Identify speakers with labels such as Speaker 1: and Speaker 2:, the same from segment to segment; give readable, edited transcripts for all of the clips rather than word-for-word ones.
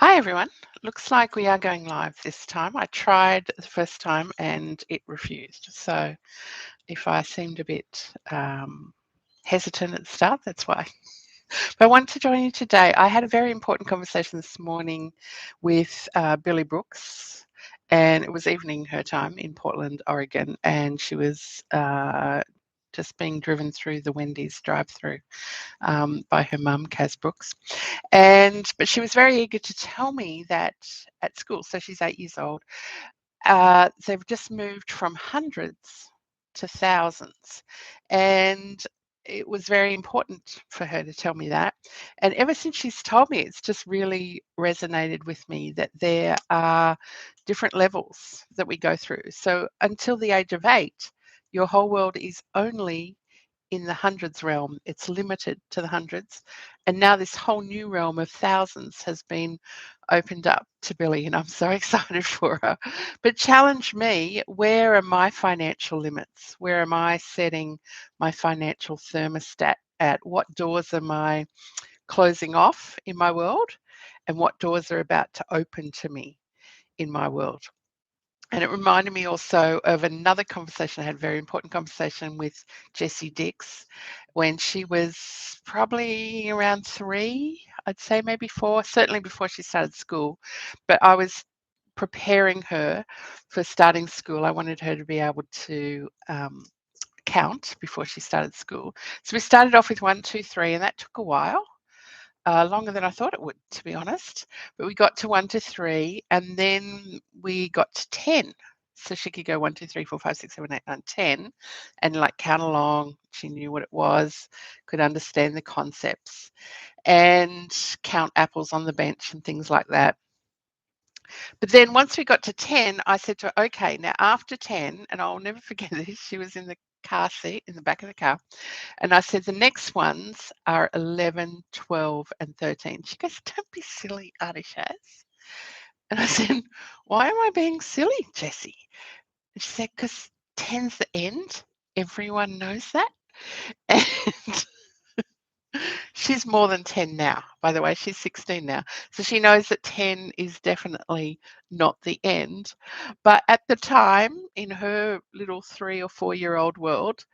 Speaker 1: Hi everyone. Looks like we are going live this time. I tried the first time and it refused. So if I seemed a bit hesitant at the start, that's why. But I want to join you today. I had a very important conversation this morning with Billie Brooks, and it was evening her time in Portland, Oregon, and she was just being driven through the Wendy's drive-through by her mum, Kaz Brooks. But she was very eager to tell me that at school, so she's 8 years old, they've just moved from hundreds to thousands. And it was very important for her to tell me that. And ever since she's told me, it's just really resonated with me that there are different levels that we go through. So until the age of 8, your whole world is only in the hundreds realm. It's limited to the hundreds. And now this whole new realm of thousands has been opened up to Billie, and I'm so excited for her. But challenge me, where are my financial limits? Where am I setting my financial thermostat at? What doors am I closing off in my world? And what doors are about to open to me in my world? And it reminded me also of another conversation. I had a very important conversation with Jessie Dix when she was probably around 3, I'd say maybe 4, certainly before she started school. But I was preparing her for starting school. I wanted her to be able to count before she started school. So we started off with 1, 2, 3, and that took a while. Longer than I thought it would, to be honest. But we got to 1 to 3, and then we got to 10. So she could go 1, 2, 3, 4, 5, 6, 7, 8, 9, 10, and like count along. She knew what it was, could understand the concepts, and count apples on the bench and things like that. But then once we got to 10, I said to her, okay, now after 10, and I'll never forget this, she was in the car seat in the back of the car. And I said, the next ones are 11, 12, and 13. She goes, don't be silly, Auntie Shaz. And I said, why am I being silly, Jessie? And she said, because 10's the end. Everyone knows that. And she's more than 10 now, by the way. She's 16 now. So she knows that 10 is definitely not the end. But at the time, in her little 3 or 4-year-old world,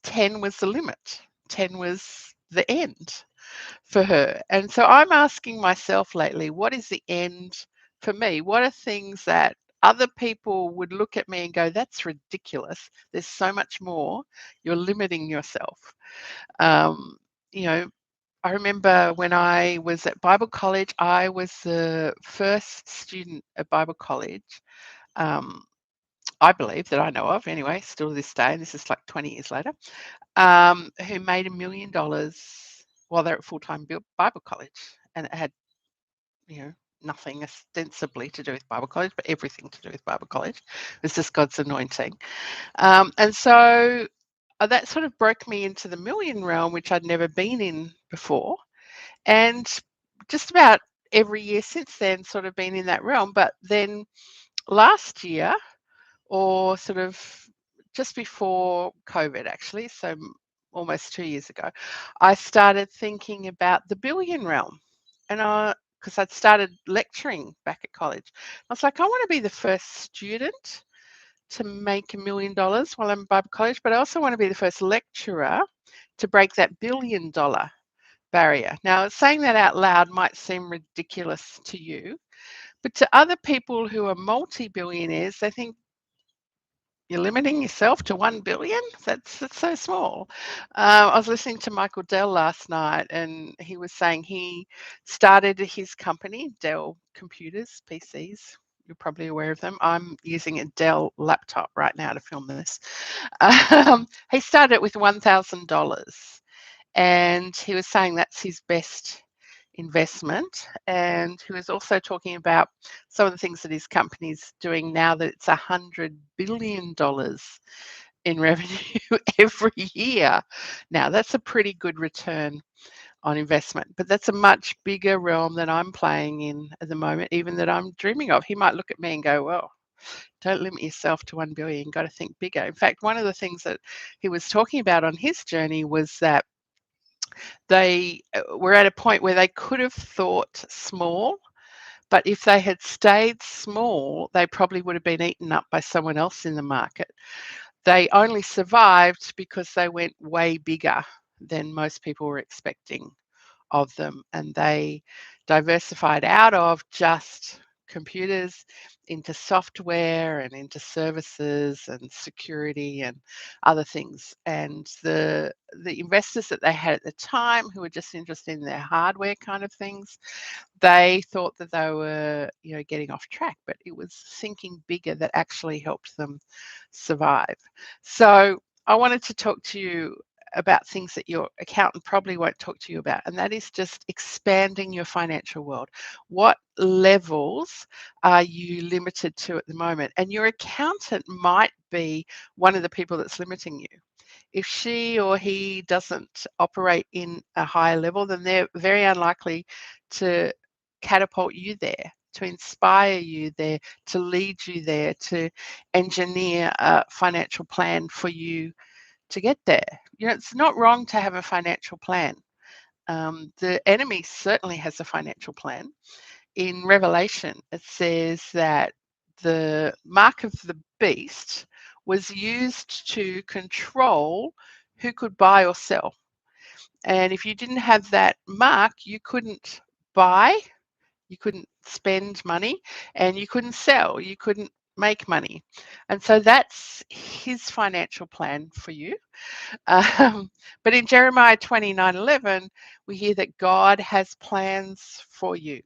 Speaker 1: 10 was the limit. 10 was the end for her. And so I'm asking myself lately, what is the end for me? What are things that other people would look at me and go, that's ridiculous. There's so much more. You're limiting yourself. Um, you know, I remember when I was at Bible college, I was the first student at Bible college, um, I believe, that I know of anyway, still to this day, and this is like 20 years later, who made $1 million while they're at full-time Bible college. And it had, you know, nothing ostensibly to do with Bible college, but everything to do with Bible college. It was just God's anointing. And so that sort of broke me into the million realm, which I'd never been in before. And just about every year since then, sort of been in that realm. But then last year, or sort of just before COVID, actually, so almost 2 years ago, I started thinking about the billion realm. And because I'd started lecturing back at college, I was like, I want to be the first student to make $1 million while I'm in Bible college, but I also want to be the first lecturer to break that $1 billion barrier. Now, saying that out loud might seem ridiculous to you, but to other people who are multi-billionaires, they think you're limiting yourself to 1 billion. That's so small. I was listening to Michael Dell last night, and he was saying he started his company, Dell Computers, PCs. You're probably aware of them. I'm using a Dell laptop right now to film this. He started it with $1,000. And he was saying that's his best investment. And he was also talking about some of the things that his company's doing now that it's $100 billion in revenue every year. Now, that's a pretty good return on investment, but that's a much bigger realm than I'm playing in at the moment, even that I'm dreaming of. He might look at me and go, well, don't limit yourself to 1 billion, got to think bigger. In fact, one of the things that he was talking about on his journey was that they were at a point where they could have thought small But if they had stayed small, they probably would have been eaten up by someone else in the market. They only survived because they went way bigger than most people were expecting of them, and they diversified out of just computers into software and into services and security and other things. And the investors that they had at the time, who were just interested in their hardware kind of things, they thought that they were, getting off track, but it was thinking bigger that actually helped them survive. So I wanted to talk to you about things that your accountant probably won't talk to you about, and that is just expanding your financial world. What levels are you limited to at the moment? And your accountant might be one of the people that's limiting you. If she or he doesn't operate in a higher level, then they're very unlikely to catapult you there, to inspire you there, to lead you there, to engineer a financial plan for you to get there. It's not wrong to have a financial plan. The enemy certainly has a financial plan. In Revelation, it says that the mark of the beast was used to control who could buy or sell. And if you didn't have that mark, you couldn't buy, you couldn't spend money, and you couldn't sell, you couldn't make money. And so that's his financial plan for you. But in Jeremiah 29:11, we hear that God has plans for you.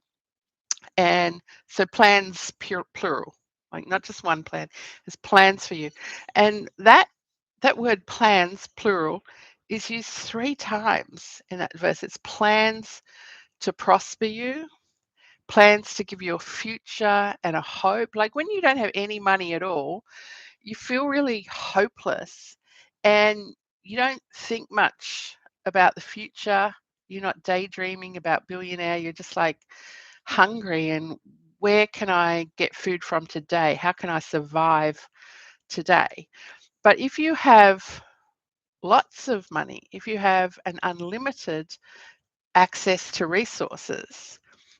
Speaker 1: And so plans, plural, like not just one plan, there's plans for you. And that word plans, plural, is used 3 times in that verse. It's plans to prosper you, plans to give you a future and a hope. Like when you don't have any money at all, you feel really hopeless and you don't think much about the future. You're not daydreaming about billionaire. You're just like hungry and where can I get food from today? How can I survive today? But if you have lots of money, if you have an unlimited access to resources,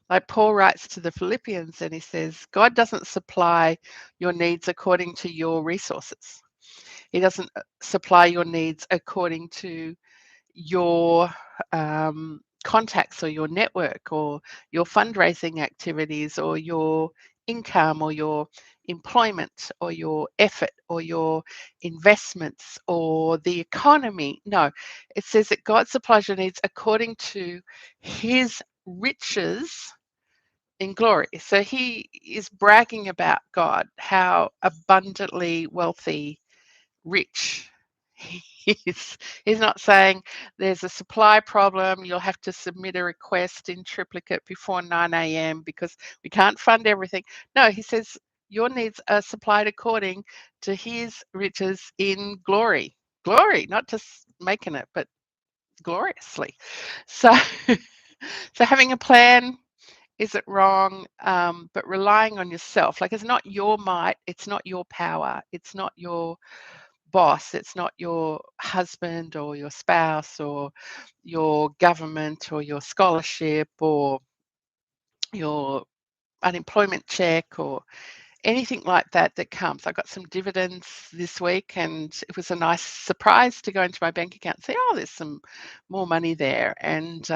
Speaker 1: like Paul writes to the Philippians and he says, God doesn't supply your needs according to your resources. He doesn't supply your needs according to your contacts or your network or your fundraising activities or your income or your employment or your effort or your investments or the economy. No, it says that God supplies your needs according to his riches in glory. So he is bragging about God, how abundantly wealthy, rich he is. He's not saying there's a supply problem, you'll have to submit a request in triplicate before 9 a.m. because we can't fund everything. No, he says your needs are supplied according to his riches in glory. Glory, not just making it, but gloriously. So, so having a plan isn't wrong, but relying on yourself. Like it's not your might, it's not your power, it's not your boss, it's not your husband or your spouse or your government or your scholarship or your unemployment check or anything like that that comes. I got some dividends this week and it was a nice surprise to go into my bank account and say, oh, there's some more money there. And,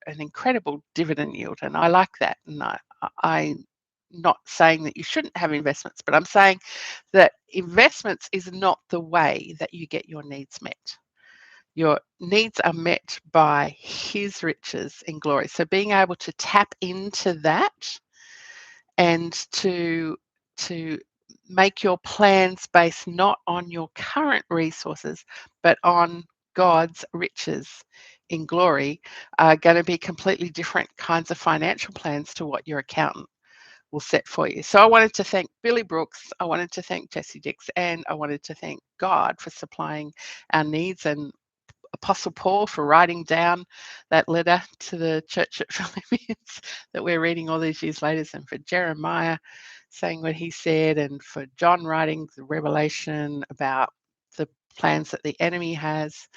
Speaker 1: an incredible dividend yield. And I like that. And I'm not saying that you shouldn't have investments, but I'm saying that investments is not the way that you get your needs met. Your needs are met by his riches in glory. So being able to tap into that and to make your plans based not on your current resources, but on God's riches in glory are going to be completely different kinds of financial plans to what your accountant will set for you. So I wanted to thank Billie Brooks, I wanted to thank Jessie Dix, and I wanted to thank God for supplying our needs, and Apostle Paul for writing down that letter to the church at Philippians that we're reading all these years later, and for Jeremiah saying what he said, and for John writing the revelation about the plans that the enemy has.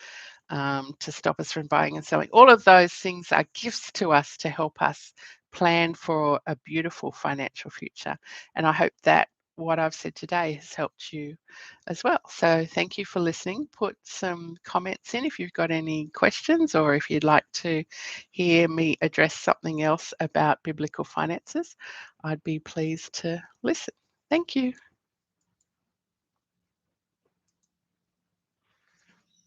Speaker 1: to stop us from buying and selling. All of those things are gifts to us to help us plan for a beautiful financial future. And I hope that what I've said today has helped you as well. So thank you for listening. Put some comments in if you've got any questions, or if you'd like to hear me address something else about biblical finances. I'd be pleased to listen. Thank you.